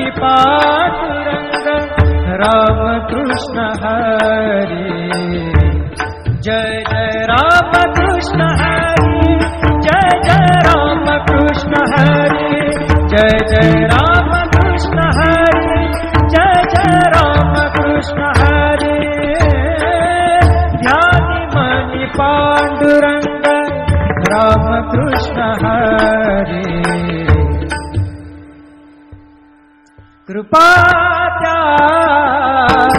मणि पांडुरंग राम कृष्ण हरि। जय जय राम कृष्ण हरि, जय जय राम कृष्ण हरि, जय जय राम कृष्ण हरि, जय जय राम कृष्ण हरि। ध्यानि मणि पांडुरंग राम कृष्ण हरि। कृपा त्याग